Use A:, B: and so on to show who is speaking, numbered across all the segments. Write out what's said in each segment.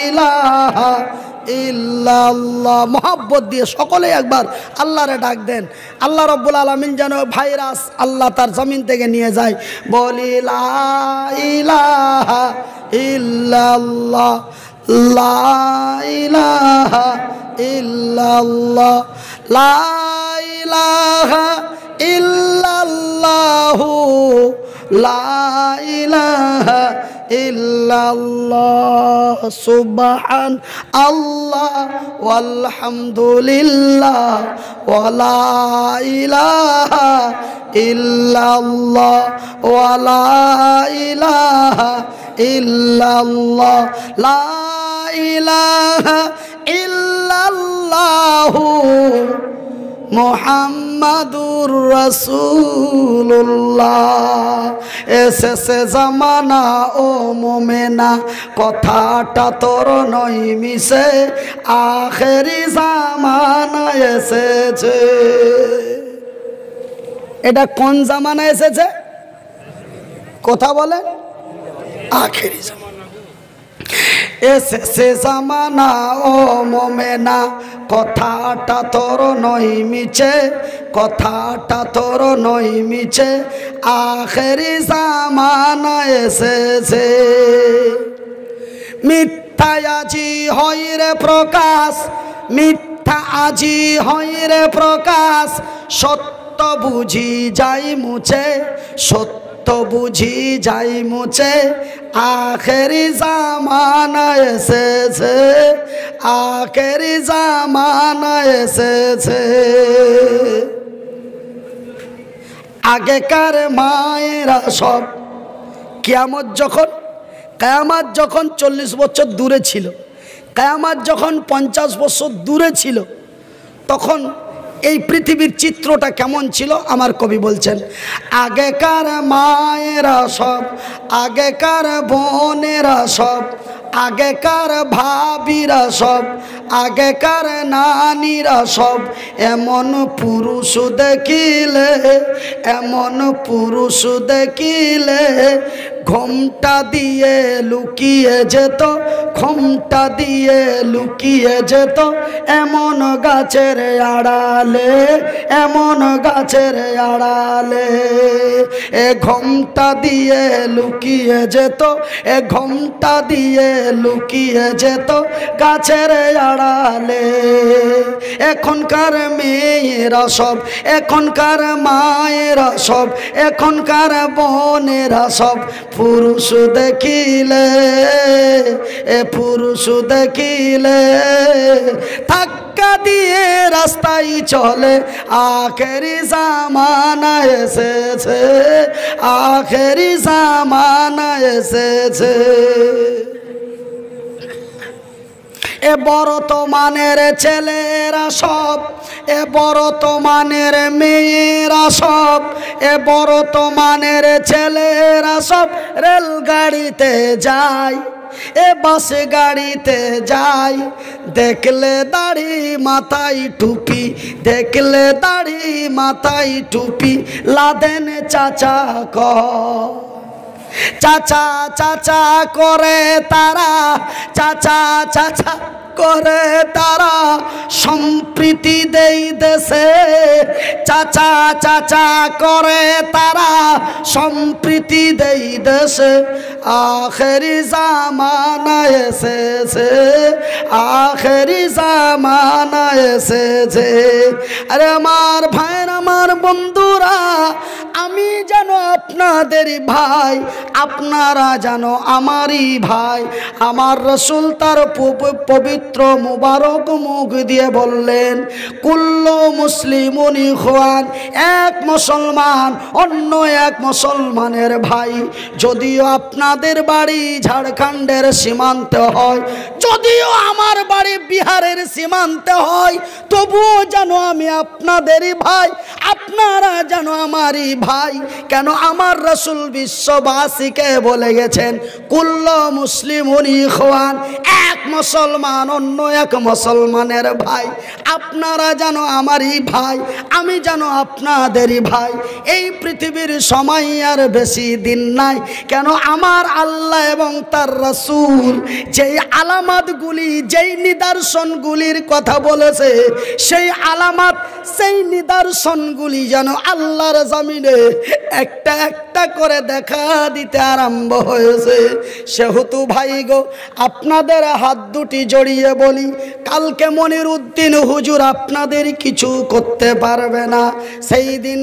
A: ইলাহা ইল্লাল্লাহ। মোহাব্বত দিয়ে সকলে একবার আল্লাহরে ডাক দেন। আল্লাহ রাব্বুল আলামিন যেন ভাইরাস আল্লাহ তার জমিন থেকে নিয়ে যায়। বলি লা ইলাহা ইল্লাল্লাহ, লা ইলাহা ইল্লাল্লাহ, লা ইলাহা ইল্লাল্লাহু, লা ইলাহা ইল্লাল্লাহ, সুবহান আল্লাহ ওয়ালহামদুলিল্লাহ ওয়া লা ইলাহা ইল্লাল্লাহ ওয়া লা ইলাহা ইল্লাল্লাহ, লা ইলাহা ইল্লাল্লাহু মুহাম্মাদুর রাসূলুল্লাহ। এসেছে জামানা ও মোমেনা, কথাটা তোর নয় মিশে, আখেরি জামানা এসেছে। এটা কোন জামানা এসেছে? কথা বলে আখেরি জামানা এসেছে জামানা ও মোমেনা, কথাটা তোর নয় মিছে, কথাটা তোর নয় মিছে, আখেরি জামানা এসেছে। মিথ্যা আজি হয় রে প্রকাশ, মিথ্যা আজি হয় রে প্রকাশ, সত্য বুঝি যাই মুছে, সত্য বুঝি যাই মুছে, আখেরি জামানা এসেছে, আখেরি জামানা এসেছে। আগেকার মায়েরা সব কিয়ামত যখন 40 বছর দূরে ছিল, কিয়ামত যখন 50 বছর দূরে ছিল, তখন এই পৃথিবীর চিত্রটা কেমন ছিল আমার কবি বলছেন। আগেকার মায়েরা সব, আগেকার বোনেরা সব, আগেকার ভাবিরা সব, আগেকার নানীরা সব, এমন পুরুষ দেখিলে, এমন পুরুষ দেখিলে, ঘোমটা দিয়ে লুকিয়ে যেত, ঘোমটা দিয়ে লুকিয়ে যেত, এমন গাছের আড়ালে, এমন গাছের আড়ালে। এ ঘোমটা দিয়ে লুকিয়ে যেত, এ ঘোমটা দিয়ে লুকিয়ে যেত গাছের আড়ালে। এখনকার মেয়েরা সব, এখনকার মায়েরা সব, এখনকার বোনেরা সব, পুরুষ দেখিলে, এ পুরুষ দেখিলে ধাক্কা দিয়ে রাস্তায় চলে, আখেরি জামানা এসেছে, আখেরি জামানা এসেছে। এ বর্তমানের ছেলেরা সব, এ বর্তমানের মেয়েরা সব, এ বর্তমানের ছেলেরা সব রেলগাড়িতে যায়, এ বাস গাড়িতে যায়। দেখলে দাড়ি মাথায় টুপি, দেখলে দাড়ি মাথায় টুপি, লাদেন চাচা কয়, চাচা চাচা করে তারা, চাচা চাচা করে তারা, সম্প্রীতি দেই দেশে, চাচা চাচা করে তারা, সম্প্রীতি দেই দেশে, আখেরি জামানা এসেছে, আখেরি জামানা এসেছে। আরে আমার ভাইয়ের, আমার বন্ধুরা, আমি যেন আপনাদেরই ভাই, আপনারা যেন আমারই ভাই। আমার রাসূল তার পবিত্র মুবারক মুখ দিয়ে বললেন, কুল্লু মুসলিমুন ইখওয়ান, এক মুসলমান অন্য এক মুসলমানের ভাই। যদিও আপনাদের বাড়ি ঝাড়খণ্ডের সীমান্তে হয়, যদিও আমার বাড়ি বিহারের সীমান্তে হয়, তবুও যেন আমি আপনাদেরই ভাই, আপনারা যেন আমারই ভাই। ভাই, কেন আমার রাসূল বিশ্ববাসীকে বলে গেছেন কুল্লু মুসলিমুন ইখওয়ান, এক মুসলমান অন্য এক মুসলমানের ভাই। আপনারা জানো আমারই ভাই, আমি জানো আপনাদেরই ভাই। এই পৃথিবীর সময় আর বেশি দিন নাই, কেন আমার আল্লাহ এবং তার রাসূল যেই আলামতগুলি, যেই নিদর্শনগুলির কথা বলেছে, সেই আলামত, সেই নিদর্শনগুলি যেন আল্লাহর জমিনে একটা একটা করে দেখা দিতে আরম্ভ হয়েছে। সেহেতু ভাই গো, আপনাদের হাত দুটি জড়িয়ে বলি, কালকে মনিরউদ্দিন হুজুর আপনাদের কিছু করতে পারবে না। সেই দিন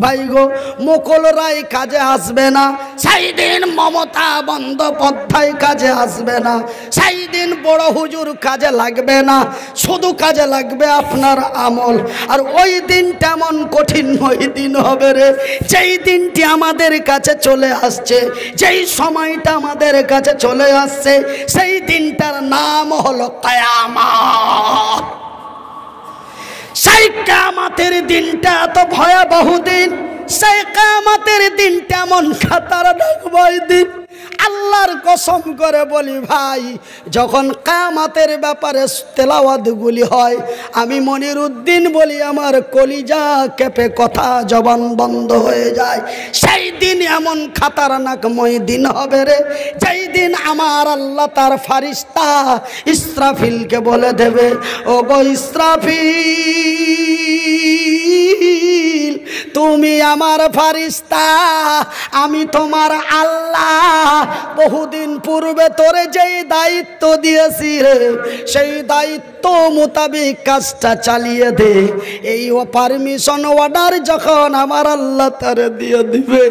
A: ভাই গো মুকুল রায় কাজে আসবে না, সেই দিন মমতা বন্দ্যোপাধ্যায় কাজে আসবে না, সেই দিন বড় হুজুর কাজে লাগবে না, শুধু কাজে লাগবে আপনার আমল। আর ওই দিন তেমন কঠিনময় দিন হবে রে, যেই দিনটি আমাদের কাছে চলে আসছে, যেই সময়টা আমাদের কাছে চলে আসছে, সেই দিনটার নাম হলো কিয়ামত। সেই কিয়ামতের দিনটা এত ভয়াবহ দিন, সেই কিয়ামতের দিনটা এমন খাতারনাক ভয় দিন। আল্লাহর কসম করে বলি ভাই, যখন কিয়ামতের ব্যাপারে তেলাওয়াতগুলি হয়, আমি মনিরউদ্দিন বলি আমার কলিজা কেঁপে কথা জবান বন্ধ হয়ে যায়। সেই দিন এমন খাতারনাকময় দিন হবে রে, যেই দিন আমার আল্লাহ তার ফারিস্তা ইসরাফিলকে বলে দেবে, ও গো ইসরাফিল, তুমি আমার ফারিস্তা, আমি তোমার আল্লাহ। বহুদিন পূর্বে তোরে যেই দায়িত্ব দিয়েছি রে, সেই দায়িত্ব মোতাবেক কাজটা চালিয়ে দে। এই পারমিশন অর্ডার যখন আমার আল্লাহ তারে দিয়ে দিবে,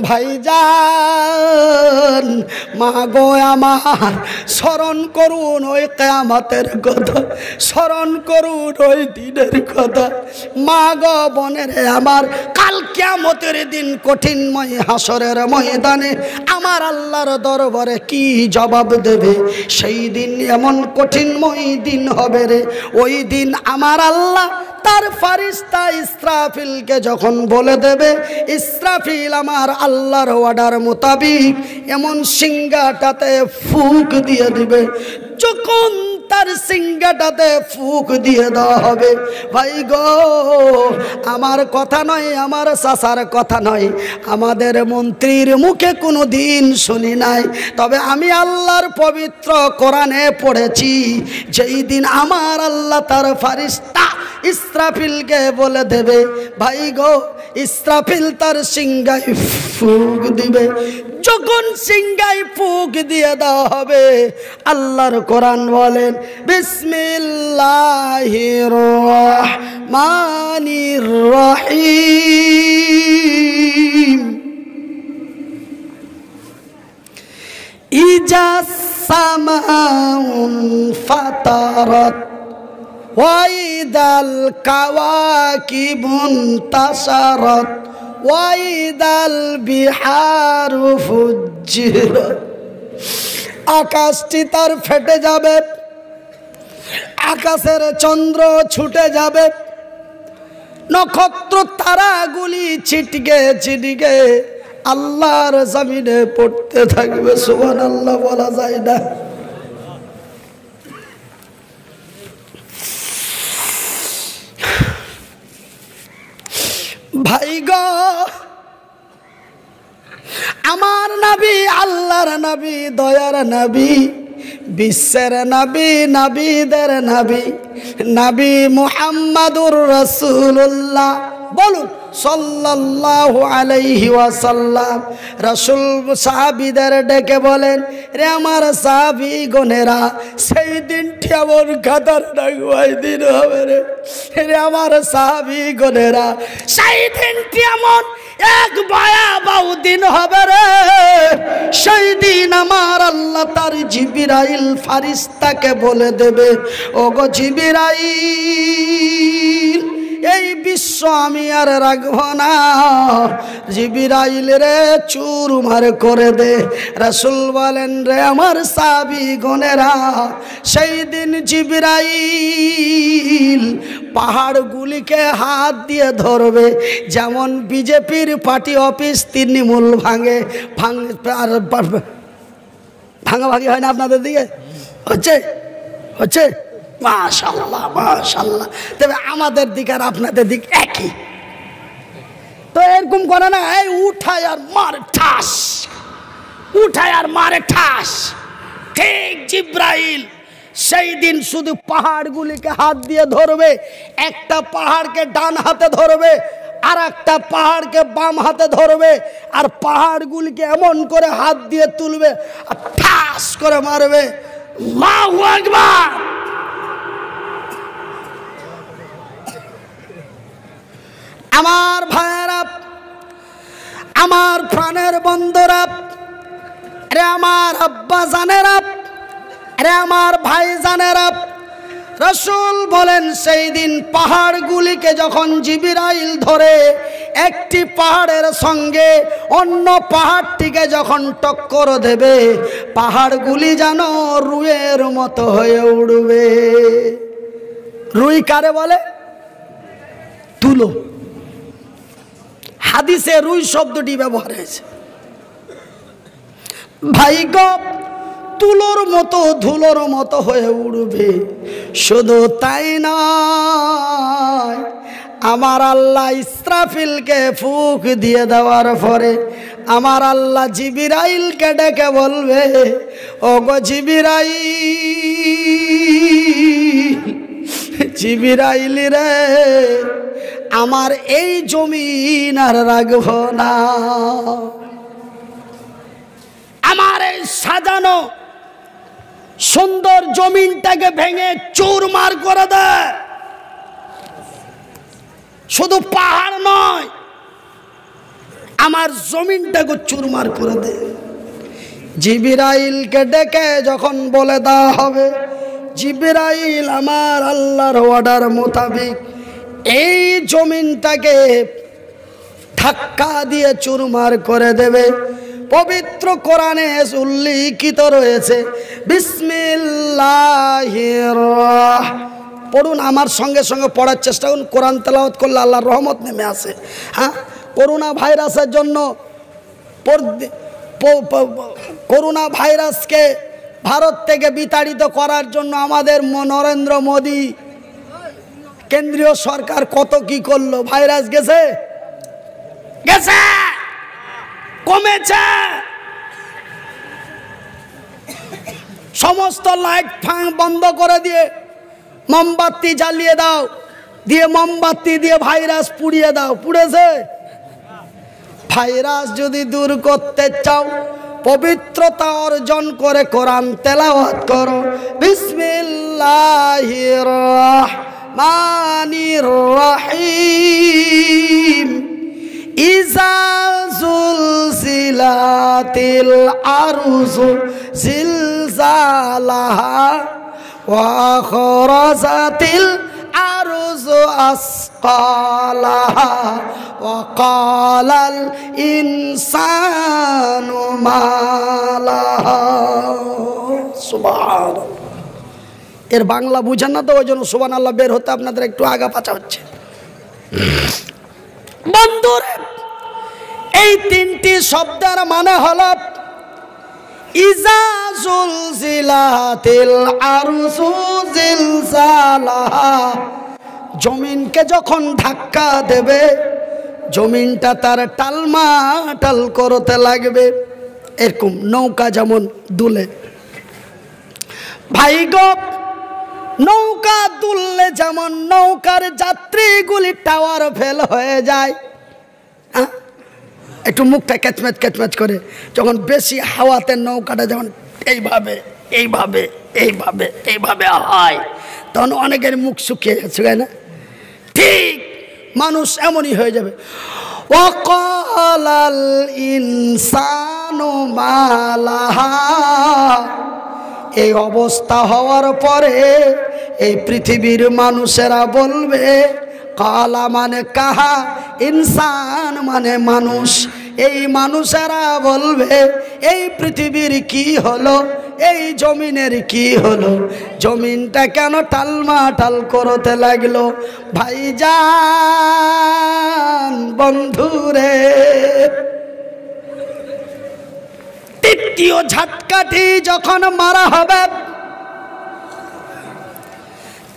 A: ভাইজান মা গো আমার, স্মরণ করুন ওই কিয়ামতের কথা, স্মরণ করুন ওই দিনের কথা। মা গো বোনের আমার, কাল কিয়ামতের দিন কঠিনময় হাসরের ময়দানে আমার আল্লাহর দরবারে কি জবাব দেবে? সেই দিন এমন কঠিনময় দিন হবে রে, ওই দিন আমার আল্লাহ তার ফারিস্তা ইসরাফিলকে যখন বলে দেবে, ইসরাফিল আমার আল্লাহর অর্ডার মোতাবিক এমন সিংহাটাতে ফুঁক দিয়ে দিবে। যখন তার সিংহাটাতে ফুঁক দিয়ে দেওয়া হবে, ভাই গো আমার কথা নয়, আমার চাচার কথা নয়, আমাদের মন্ত্রীর মুখে কোনো দিন শুনি নাই, তবে আমি আল্লাহর পবিত্র কোরআনে পড়েছি, যেই দিন আমার আল্লাহ তার ফারিস্তা ইসরাফিলকে বলে দেবে, ভাই গো ইসরাফিল তার সিংহায় ফুঁক দিবে। যখন সিংহায় ফুঁক দিয়ে দেওয়া হবে, আল্লাহর কোরআন বলেন বিসমিল্লাহির রহমানির রহিম, ইজা সামাউন ফাতারাত ওয়াইদাল কাওয়াকিবুন তাসারাত ওয়াইদাল বিহারু ফুজ্জিরাত। আকাশটি তার ফেটে যাবে, আকাশের চন্দ্র ছুটে যাবে, নক্ষত্র তারাগুলি ছিটকে ছিটকে আল্লাহর জমিনে পড়তে থাকবে। সুবহানাল্লাহ বলা যায় না? ভাই গো আমার নবী, আল্লাহর নবী, দয়ার নবী, বিশ্বের নবী, নবীদের নবী, নবী মুহাম্মাদুর রাসূলুল্লাহ, বলুন সাল্লাল্লাহু আলাইহি ওয়াসাল্লাম। রাসূল সাহাবীদের ডেকে বলেন, রে আমার সাহাবী গনেরা, সেই দিনটি এমন খাতারনাক দিন হবে রে, রে আমার সাহাবী গনেরা, সেই দিনটি এমন এক ভয়াবহ দিন হবে রে। সেই দিন আমার আল্লাহ তার জিবরাইল ফারিস্তাকে বলে দেবে, ও গো জিবরাইল, এই বিশ্ব আমি আর রাখব না, জিবরাইল রে চুরমার করে দে। রাসূল বলেন রে আমার সাহাবীগণেরা, সেই দিন জিবরাইল পাহাড়গুলিকে হাত দিয়ে ধরবে, যেমন বিজেপির পার্টি অফিস তৃণমূল ভাঙাভাঙি হয় না আপনাদের দিকে? হচ্ছে হচ্ছে মাশাআল্লাহ মাশাআল্লাহ। তবে আমাদের দিক আর আপনাদের দিক একই তো, এরকম করে না, এই উঠায় আর মারে ঠাস, উঠায় আর মারে ঠাস। ঠিক জিবরাইল সেই দিন শুধু পাহাড়গুলিকে হাত দিয়ে ধরবে, একটা পাহাড়কে ডান হাতে ধরবে, আর একটা পাহাড়কে বাম হাতে ধরবে, আর পাহাড়গুলিকে এমন করে হাত দিয়ে তুলবে আর ঠাস করে মারবে। আল্লাহু আকবার। আমার ভাইয়েরা, আমার প্রাণের বন্ধুরা, রে আমার আব্বা জানেরা, রে আমার ভাই জানেরা, রাসূল বলেন সেই দিন পাহাড়গুলিকে যখন জিবরাইল ধরে, একটি পাহাড়ের সঙ্গে অন্য পাহাড়টিকে যখন টক্কর দেবে, পাহাড়গুলি যেন রুইয়ের মতো হয়ে উঠবে। রুই কারে বলে? তুলো। হাদিসে রুই শব্দটি ব্যবহার হয়েছে। ভাই গো, তুলোর মতো ধুলোর মতো হয়ে উঠবে। শুধু তাই নয়, আমার আল্লাহ ইসরাফিলকে ফুঁক দিয়ে দেওয়ার পরে আমার আল্লাহ জিবরাইলকে ডেকে বলবে, ও গো জিবরাইল, জিবরাইল রে, আমার এই জমিন আর রাখব না, আমার এই সাজানো সুন্দর জমিনটাকে ভেঙে চুরমার করে দে। শুধু পাহাড় নয়, আমার জমিনটাকে চুরমার করে দে। জিবরাইলকে ডেকে যখন বলে দেওয়া হবে, জিবরাইল আমার আল্লাহর অর্ডার মোতাবেক এই জমিনটাকে ধাক্কা দিয়ে চুরমার করে দেবে। পবিত্র কোরআনে উল্লিখিত রয়েছে, বিসমিল্লাহির পড়ুন, আমার সঙ্গে সঙ্গে পড়ার চেষ্টা করুন। কোরআন তেলাওয়াত করলে আল্লাহর রহমত নেমে আসে। হ্যাঁ, করোনা ভাইরাসের জন্য, করোনা ভাইরাসকে ভারত থেকে বিতাড়িত করার জন্য আমাদের নরেন্দ্র মোদী কেন্দ্রীয় সরকার কত কি করলো। ভাইরাস গেছে গেছে কমেছে, সমস্ত লাইট বন্ধ করে দিয়ে মোমবাতি জ্বালিয়ে দাও, দিয়ে মোমবাতি দিয়ে ভাইরাস পুড়িয়ে দাও। পুড়েছে? ভাইরাস যদি দূর করতে চাও, পবিত্রতা অর্জন করে কোরআন তেলাওয়াত করো। বিসমিল্লাহির রহমানির রহিম। ইজা যুলজিলাতিল আরযু জিলজালাহা ওয়া আখরাজাতিল আরযু আসকালাহা ওয়া ক্বালাল ইনসানু মা লাহা। সুবহানাল্লাহ। এর বাংলা বুঝেন না তো, ওই জন্য সুবহানাল্লাহ বের হতে আপনাদের একটু আগা পাচা হচ্ছে। বন্ধুরা, এই তিনটি শব্দের মানে হলো ইজা যুলজিলাতিল আরযু জিলজালাহা, জমিনকে যখন ধাক্কা দেবে, জমিনটা তার টালমাটাল করতে লাগবে। এরকম নৌকা যেমন দুলে। ভাই গো, নৌকা দুললে যেমন নৌকার যাত্রীগুলি টাওয়ার ফেল হয়ে যায়, একটু মুখটা ক্যাচম্যাচ ক্যাচম্যাচ করে, যখন বেশি হাওয়াতে নৌকাটা যখন এইভাবে এইভাবে এইভাবে এইভাবে হয়, তখন অনেকের মুখ শুকিয়ে যাচ্ছে, তাই না? ঠিক মানুষ এমনই হয়ে যাবে। ওয়াকালাল ইনসানু মা লাহা। এই অবস্থা হওয়ার পরে এই পৃথিবীর মানুষেরা বলবে, কালা মানে কাহা, ইনসান মানে মানুষ। এই মানুষেরা বলবে এই পৃথিবীর কি হলো, এই জমিনের কি হলো, জমিনটা কেন টালমাটাল করতে লাগলো। ভাইজান বন্ধুরে, তৃতীয় ঝাটকাটি যখন মারা হবে,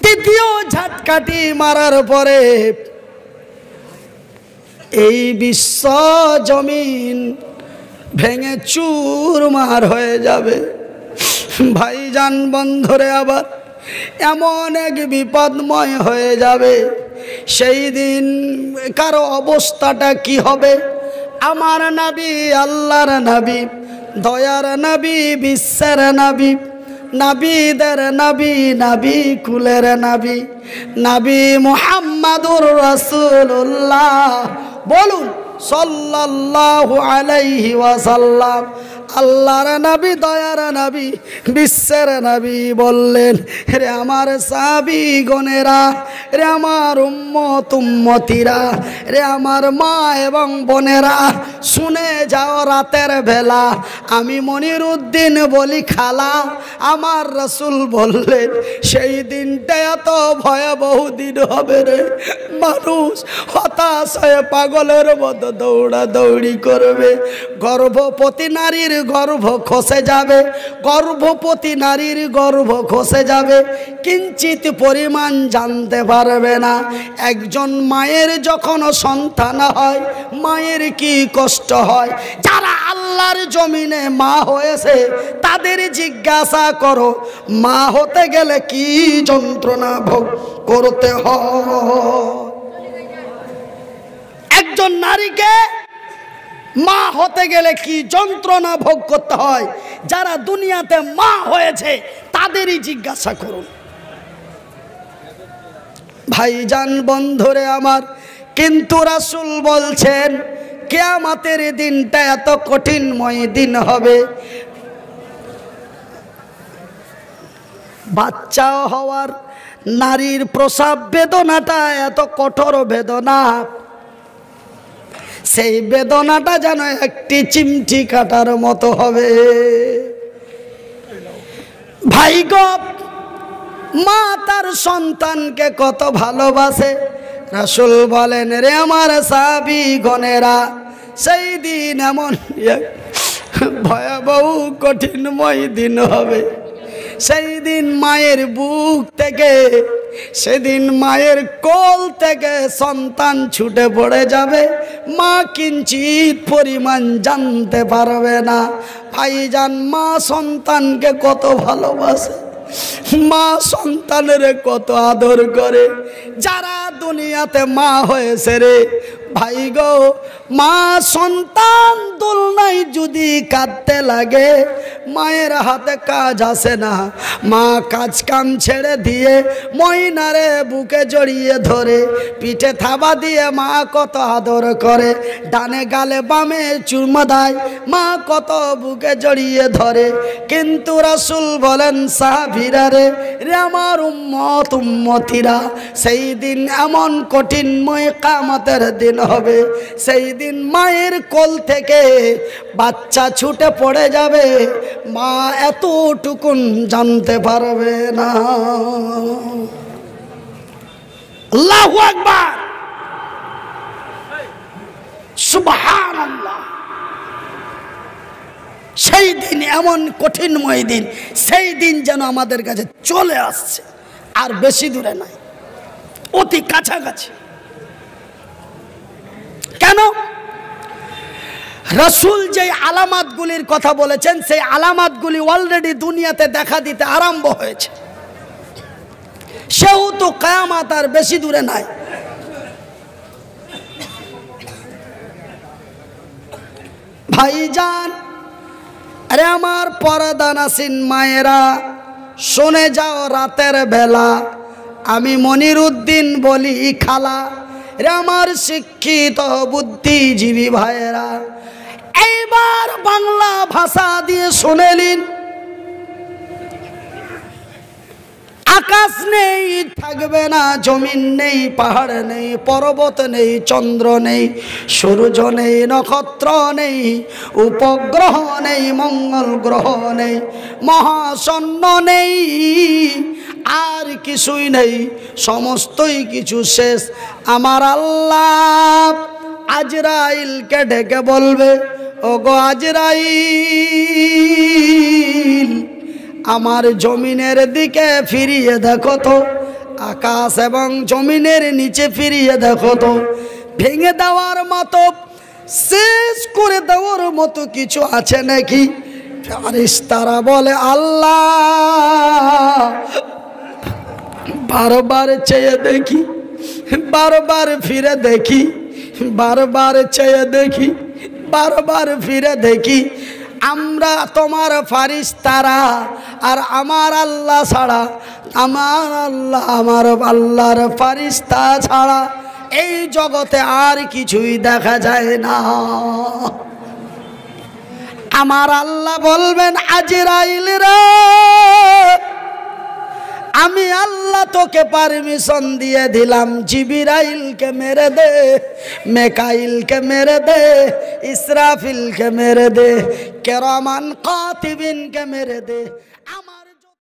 A: তৃতীয় ঝাটকাটি মারার পরে এই বিশ্ব জমিন ভেঙে চুরমার হয়ে যাবে। ভাইজান বন্ধুরে, আবার এমন এক বিপদময় হয়ে যাবে, সেই দিন কারো অবস্থাটা কি হবে। আমার নবী, আল্লাহর নবী, দয়ার নবী, বিশ্বের নবী, নবীদের নবী, নবী কুলের নবী, নবী মুহাম্মাদুর রাসূলুল্লাহ, বলুন সাল্লাল্লাহু আলাইহি ওয়াসাল্লাম। আল্লাহর নবী, দয়ার নবী, বিশ্বের নবী বললেন, রে আমার সাহাবী গণেরা, রে আমার উম্মত উম্মতিরা, রে আমার মা এবং বোনেরা, শুনে যাও রাতের বেলা আমি মনিরুদ্দিন বলি খালা, আমার রাসূল বললেন সেই দিনটা এত ভয়াবহ দিন হবে রে, মানুষ হতাশ হয়ে পাগলের মতো দৌড়াদৌড়ি করবে। গর্ভবতী নারীর গর্ভ খসে যাবে, গর্ভবতী নারীর গর্ভ খসে যাবে, কিঞ্চিত পরিমাণ জানতে পারবে না। একজন মায়ের যখন সন্তান হয়, মায়ের কি কষ্ট হয়। যারা আল্লাহর জমিনে মা হয়েছে তাদের জিজ্ঞাসা করো, মা হতে গেলে কি যন্ত্রণা ভোগ করতে হয়। একজন নারীকে মা হতে গেলে কি যন্ত্রণা ভোগ করতে হয়, যারা দুনিয়াতে মা হয়েছে তাদেরই জিজ্ঞাসা করুন। ভাইজান বন্ধুরে আমার, কিন্তু রাসূল বলছেন কিয়ামতের দিনটা এত কঠিনময় দিন হবে। বাচ্চা হওয়ার নারীর প্রসব বেদনাটা এত কঠোর বেদনা, সেই বেদনাটা যেন একটি চিমটি কাটার মতো হবে। ভাই গো, মা তার সন্তানকে কত ভালোবাসে। রাসূল বলেন, রে আমার সাহাবী গণেরা, সেই দিন এমন ভয়াবহ কঠিনময় দিন হবে। সেই দিন মায়ের বুক থেকে, সেদিন মায়ের কোল থেকে সন্তান ছুটে পড়ে যাবে, মা কিঞ্চিত পরিমাণ জানতে পারবে না। ভাইজান, মা সন্তানকে কত ভালোবাসে, মা সন্তানের কত আদর করে। যারা দুনিয়াতে মা হয়েছে রে ভাই গো, মা সন্তান দোলনায় যদি কাঁদতে লাগে, মায়ের হাতে কাজ আসে না। মা কাজ কাম ছেড়ে দিয়ে ময়নারে বুকে জড়িয়ে ধরে, পিঠে থাবা দিয়ে মা কত আদর করে, ডানে গালে বামে চুমা দেয়, মা কত বুকে জড়িয়ে ধরে। কিন্তু রাসূল বলেন, সাহাবীরা রে, রে আমার উম্মত উম্মতিরা, সেই দিন এমন কঠিনময় কিয়ামতের দিন হবে, সেই দিন মায়ের কোল থেকে বাচ্চা ছুটে পড়ে যাবে, মা এতটুকুন জানতে পারবে না। আল্লাহু আকবার, সুবহানাল্লাহ। সেই দিন এমন কঠিনময় দিন, সেই দিন যেন আমাদের কাছে চলে আসছে, আর বেশি দূরে নাই, অতি কাছাকাছি। কেন? রাসূল যে আলামাতগুলির কথা বলেছেন, সেই আলামাতগুলি অলরেডি দুনিয়াতে দেখা দিতে আরম্ভ হয়েছে। সেহেতু কিয়ামত আর বেশি দূরে নাই। ভাইজান, আরে আমার পর্দানাসীন মায়েরা, শুনে যাও রাতের বেলা আমি মনিরুদ্দিন বলি খালা, রে আমার শিক্ষিত বুদ্ধিজীবী ভাইয়েরা, এইবার বাংলা ভাষা দিয়ে শুনে নিন। আকাশ নেই থাকবে না, জমিন নেই, পাহাড় নেই, পর্বত নেই, চন্দ্র নেই, সূর্য নেই, নক্ষত্র নেই, উপগ্রহ নেই, মঙ্গল গ্রহ নেই, মহাশূন্য নেই, আর কিছুই নেই, সমস্তই কিছু শেষ। আমার আল্লাহ আজরাইলকে ডেকে বলবে, ওগো আজরাইল, আমার জমিনের দিকে ফিরিয়ে দেখো তো, আকাশ এবং জমিনের নিচে ফিরিয়ে দেখো তো, ভেঙে দেওয়ার মতো, শেষ করে দেওয়ার মতো কিছু আছে নাকি? ফেরেশতারা বলে, আল্লাহ বারবার চেয়ে দেখি, বারবার ফিরে দেখি, বারবার চেয়ে দেখি, বারবার ফিরে দেখি, আমরা তোমার ফারিস্তারা আর আমার আল্লাহ ছাড়া, আমার আল্লাহ আমার আল্লাহর ফারিস্তা ছাড়া এই জগতে আর কিছুই দেখা যায় না। আমার আল্লাহ বলবেন, আজরাইল রে, আমি আল্লাহ তোকে পারমিশন দিয়ে দিলাম, জিবরাইলকে মেরে দে, মেকাইলকে মেরে দে, ইসরাফিলকে মেরে দে, কেরামান কাতিবিনকে মেরে দে। আমার